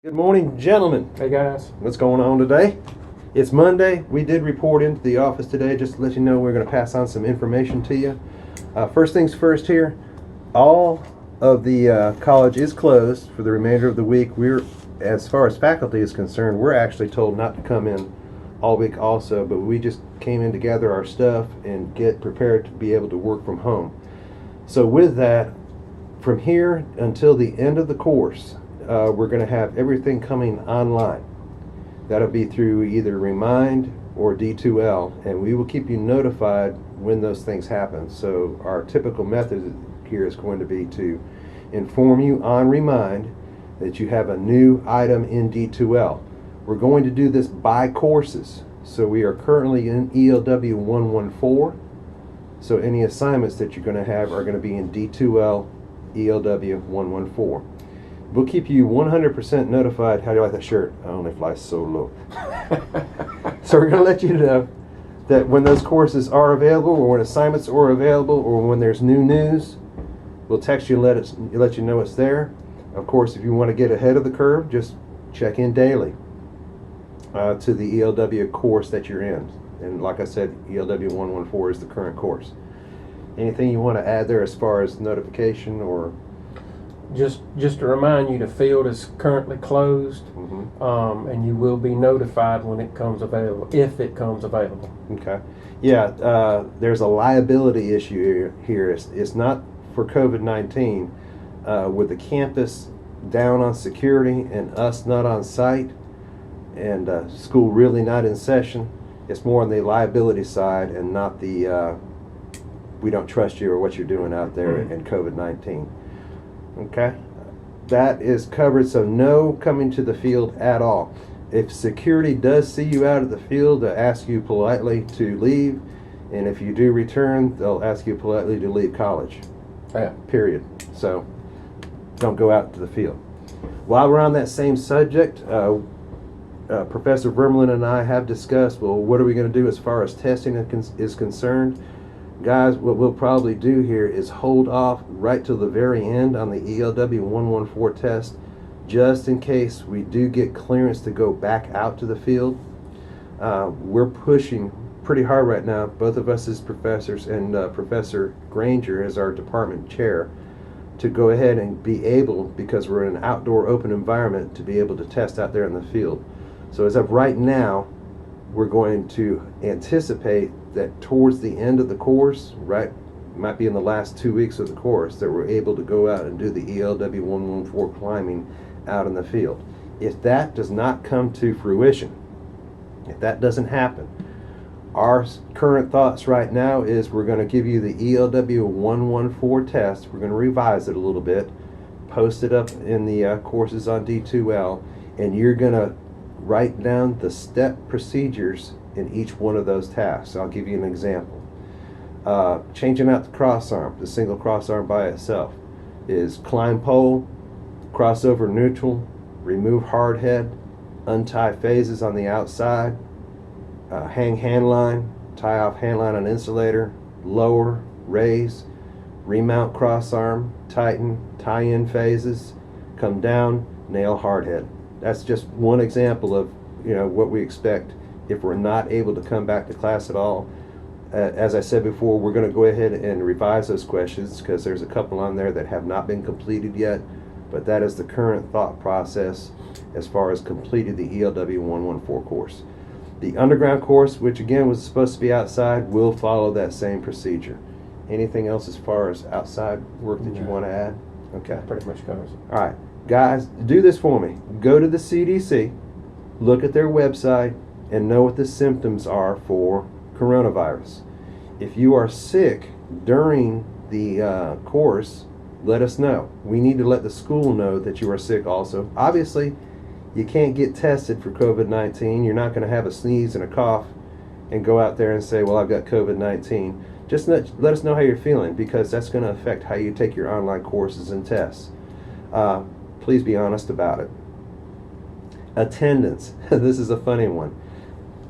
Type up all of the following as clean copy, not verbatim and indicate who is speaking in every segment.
Speaker 1: Good morning, gentlemen.
Speaker 2: Hey guys.
Speaker 1: What's going on today? It's Monday. We did report into the office today just to let you know we're going to pass on some information to you. First things first here, all of the college is closed for the remainder of the week. As far as faculty is concerned, we're actually told not to come in all week also, but we just came in to gather our stuff and get prepared to be able to work from home. So with that, from here until the end of the course, we're going to have everything coming online. That'll be through either Remind or D2L, and we will keep you notified when those things happen. So our typical method here is going to be to inform you on Remind that you have a new item in D2L. We're going to do this by courses. So we are currently in ELW 114. So any assignments that you're going to have are going to be in D2L ELW 114. We'll keep you 100% notified. How do you like that shirt? I only fly solo. So we're going to let you know that when those courses are available, or when assignments are available, or when there's new news, we'll text you and let you know it's there. Of course, if you want to get ahead of the curve, just check in daily to the ELW course that you're in. And like I said, ELW 114 is the current course. Anything you want to add there as far as notification or?
Speaker 2: Just to remind you, the field is currently closed, and you will be notified when it comes available, if it comes available.
Speaker 1: Okay. Yeah, there's a liability issue here. It's not for COVID-19. With the campus down on security and us not on site and school really not in session, it's more on the liability side and not the we don't trust you or what you're doing out there in COVID-19. Okay, that is covered, so no coming to the field at all. If security does see you out of the field, they'll ask you politely to leave, and if you do return, they'll ask you politely to leave college.
Speaker 2: Yeah.
Speaker 1: Period. So don't go out to the field. While we're on that same subject, Professor Vermelin and I have discussed, well, what are we going to do as far as testing is concerned? Guys, what we'll probably do here is hold off right till the very end on the ELW 114 test, just in case we do get clearance to go back out to the field. We're pushing pretty hard right now, both of us as professors and Professor Granger as our department chair, to go ahead and be able, because we're in an outdoor open environment, to be able to test out there in the field. So as of right now, we're going to anticipate that towards the end of the course, right, might be in the last 2 weeks of the course, that we're able to go out and do the ELW 114 climbing out in the field. If that does not come to fruition, if that doesn't happen, our current thoughts right now is we're going to give you the ELW 114 test. We're going to revise it a little bit, post it up in the courses on D2L, and you're going to write down the step procedures in each one of those tasks. I'll give you an example. Changing out the cross arm, the single cross arm by itself, is climb pole, crossover neutral, remove hard head, untie phases on the outside, hang hand line, tie off hand line on insulator, lower, raise, remount cross arm, tighten, tie in phases, come down, nail hard head. That's just one example of what we expect if we're not able to come back to class at all. As I said before, we're going to go ahead and revise those questions because there's a couple on there that have not been completed yet, but that is the current thought process as far as completing the ELW 114 course. The underground course, which again was supposed to be outside, will follow that same procedure. Anything else as far as outside work that you want to add? Okay.
Speaker 2: Pretty much covers it.
Speaker 1: All right. Guys, do this for me. Go to the CDC, look at their website, and know what the symptoms are for coronavirus. If you are sick during the course, let us know. We need to let the school know that you are sick also. Obviously, you can't get tested for COVID-19. You're not going to have a sneeze and a cough and go out there and say, well, I've got COVID-19. Just let us know how you're feeling, because that's going to affect how you take your online courses and tests. Please be honest about it. Attendance. This is a funny one.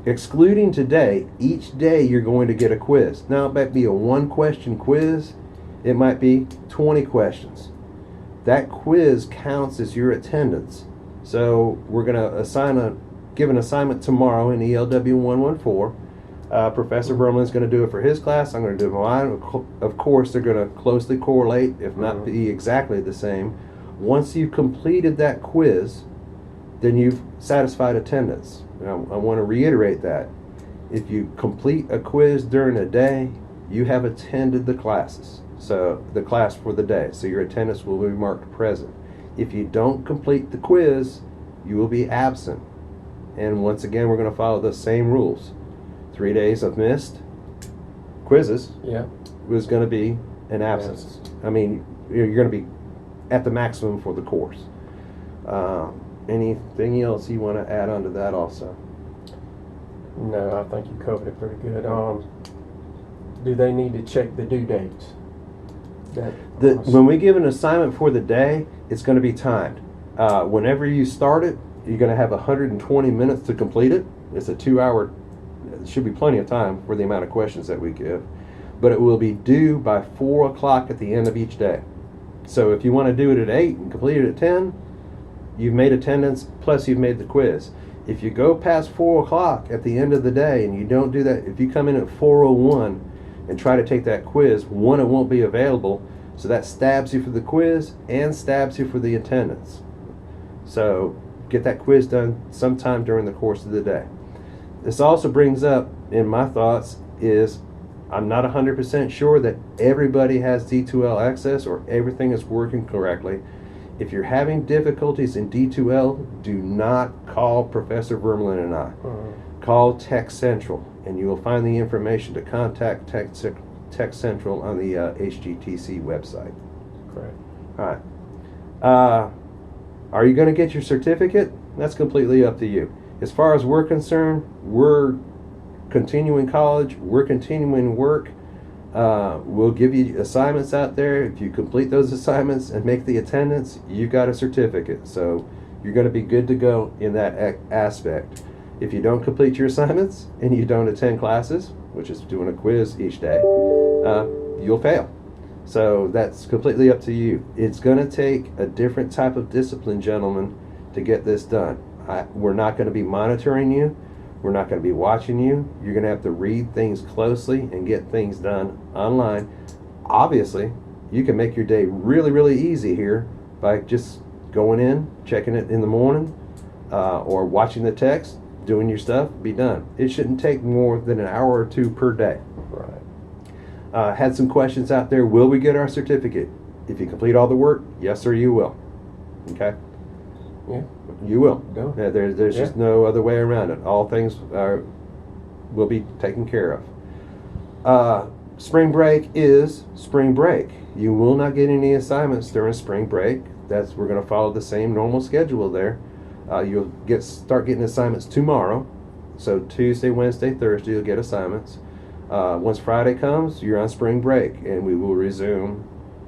Speaker 1: Excluding today, each day you're going to get a quiz. Now, it might be a 1-question quiz. It might be 20 questions. That quiz counts as your attendance. So we're going to give an assignment tomorrow in ELW 114. Professor Vermlin's going to do it for his class. I'm going to do it for mine. Of course, they're going to closely correlate, if not be exactly the same. Once you've completed that quiz, then you've satisfied attendance. I want to reiterate that. If you complete a quiz during a day, you have attended the classes. So the class for the day. So your attendance will be marked present. If you don't complete the quiz, you will be absent. And once again, we're going to follow the same rules. 3 days of missed quizzes was going to be an absence. I mean, you're going to be at the maximum for the course. Anything else you want to add on to that also?
Speaker 2: No, I think you covered it pretty good. Do they need to check the due dates?
Speaker 1: When we give an assignment for the day, it's going to be timed. Whenever you start it, you're going to have 120 minutes to complete it. It's a 2-hour. There should be plenty of time for the amount of questions that we give, but it will be due by 4 o'clock at the end of each day. So if you want to do it at 8 and complete it at 10, you've made attendance plus you've made the quiz. If you go past 4 o'clock at the end of the day and you don't do that, if you come in at 4:01 and try to take that quiz, one, it won't be available, so that stabs you for the quiz and stabs you for the attendance. So get that quiz done sometime during the course of the day. This also brings up, in my thoughts, is I'm not 100% sure that everybody has D2L access or everything is working correctly. If you're having difficulties in D2L, do not call Professor Vermlin and I. Call Tech Central, and you will find the information to contact Tech Central on the HGTC website.
Speaker 2: Correct.
Speaker 1: All right. Are you going to get your certificate? That's completely up to you. As far as we're concerned, we're continuing college, we're continuing work. We'll give you assignments out there. If you complete those assignments and make the attendance, you've got a certificate. So you're going to be good to go in that aspect. If you don't complete your assignments and you don't attend classes, which is doing a quiz each day, you'll fail. So that's completely up to you. It's going to take a different type of discipline, gentlemen, to get this done. We're not going to be monitoring you. We're not going to be watching you. You're going to have to read things closely and get things done online. Obviously, you can make your day really, really easy here by just going in, checking it in the morning, or watching the text, doing your stuff, be done. It shouldn't take more than an hour or two per day.
Speaker 2: Right.
Speaker 1: Had some questions out there. Will we get our certificate? If you complete all the work, yes sir, you will. Okay?
Speaker 2: Yeah.
Speaker 1: You will.
Speaker 2: Go.
Speaker 1: There's just no other way around it. All things will be taken care of. Spring break is spring break. You will not get any assignments during spring break. We're going to follow the same normal schedule there. You'll start getting assignments tomorrow. So Tuesday, Wednesday, Thursday, you'll get assignments. Once Friday comes, you're on spring break, and we will resume.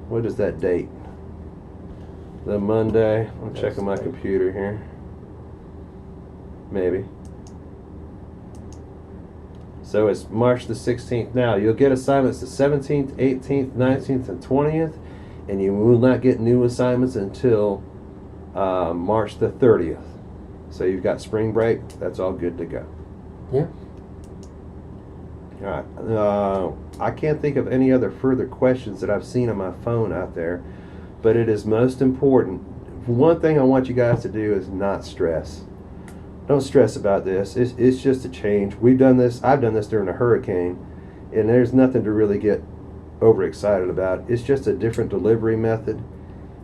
Speaker 1: What is that date? The Monday. I'm checking my computer here. Maybe. So it's March the 16th now. You'll get assignments the 17th, 18th, 19th, and 20th, and you will not get new assignments until March the 30th. So you've got spring break. That's all good to go.
Speaker 2: Yeah.
Speaker 1: All right. I can't think of any other further questions that I've seen on my phone out there, but it is most important. One thing I want you guys to do is not stress. Don't stress about this. It's just a change. We've done this. I've done this during a hurricane, and there's nothing to really get overexcited about. It's just a different delivery method,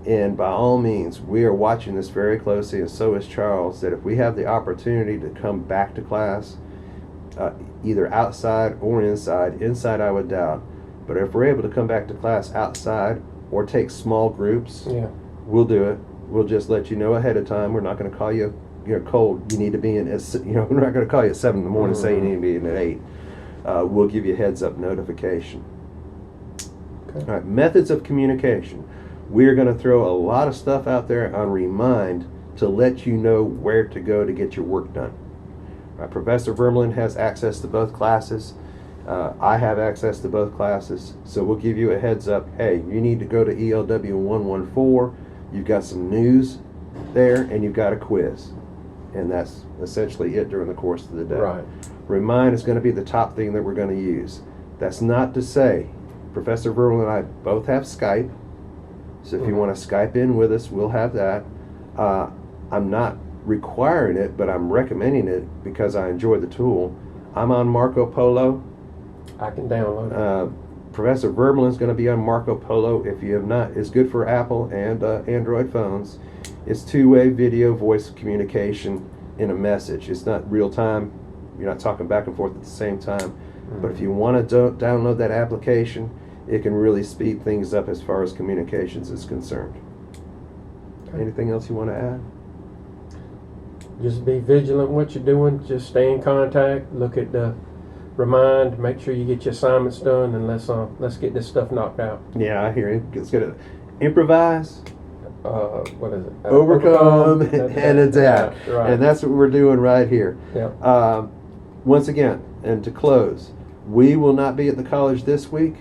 Speaker 1: and by all means, we are watching this very closely, and so is Charles, that if we have the opportunity to come back to class, either outside or inside I would doubt, but if we're able to come back to class outside or take small groups, we'll do it. We'll just let you know ahead of time. We're not going to call you, cold. You need to be in. We're not going to call you at 7 in the morning and say you need to be in at 8. We'll give you a heads up notification.
Speaker 2: Okay.
Speaker 1: All right, methods of communication. We're going to throw a lot of stuff out there on Remind to let you know where to go to get your work done. Professor Vermlin has access to both classes. I have access to both classes, so we'll give you a heads up. Hey, you need to go to ELW 114. You've got some news there, and you've got a quiz. And that's essentially it during the course of the day.
Speaker 2: Right.
Speaker 1: Remind is going to be the top thing that we're going to use. That's not to say, Professor Verwell and I both have Skype, so if you want to Skype in with us, we'll have that. I'm not requiring it, but I'm recommending it because I enjoy the tool. I'm on Marco Polo.
Speaker 2: I can download it.
Speaker 1: Professor Vermelin's going to be on Marco Polo. If you have not, it's good for Apple and Android phones. It's two-way video voice communication in a message. It's not real time. You're not talking back and forth at the same time. But if you want to download that application, it can really speed things up as far as communications is concerned.
Speaker 2: Okay.
Speaker 1: Anything else you want to add?
Speaker 2: Just be vigilant what you're doing. Just stay in contact. Look at the remind. Make sure you get your assignments done, and let's get this stuff knocked out.
Speaker 1: Yeah, I hear you. Let's get it. Improvise,
Speaker 2: What is it?
Speaker 1: overcome, and adapt.
Speaker 2: Right.
Speaker 1: And that's what we're doing right here.
Speaker 2: Yeah.
Speaker 1: Once again, and to close, we will not be at the college this week.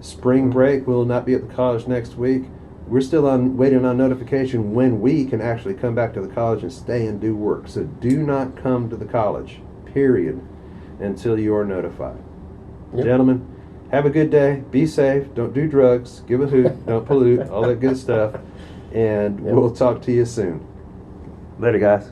Speaker 1: Spring break, we will not be at the college next week. We're still waiting on notification when we can actually come back to the college and stay and do work. So do not come to the college, period, until you are notified.
Speaker 2: Yep.
Speaker 1: Gentlemen, have a good day. Be safe. Don't do drugs. Give a hoot. Don't pollute. All that good stuff. And
Speaker 2: Yep.
Speaker 1: we'll talk to you soon. Later, guys.